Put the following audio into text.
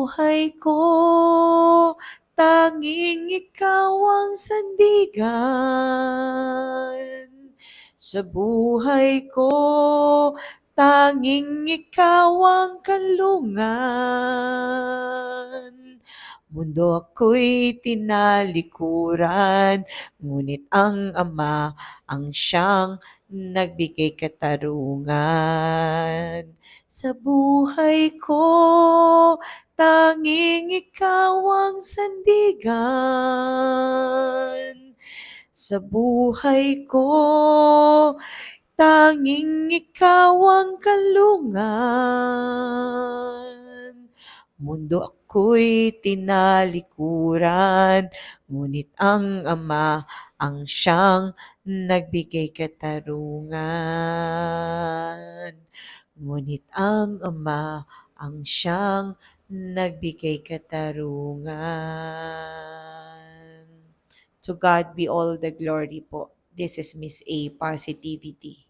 buhay ko, tanging ikaw ang sandigan. Sa buhay ko, tanging ikaw ang kanlungan. Mundo ako'y tinalikuran, ngunit ang Ama ang siyang nagbigay katarungan. Sa buhay ko, tanging ikaw ang sandigan. Sa buhay ko, tanging ikaw ang kanlungan. Mundo ako'y tinalikuran, ngunit ang Ama ang siyang nagbigay katarungan. Ngunit ang Ama ang siyang nagbigay katarungan. To God be all the glory po. This is Miss A Positivity.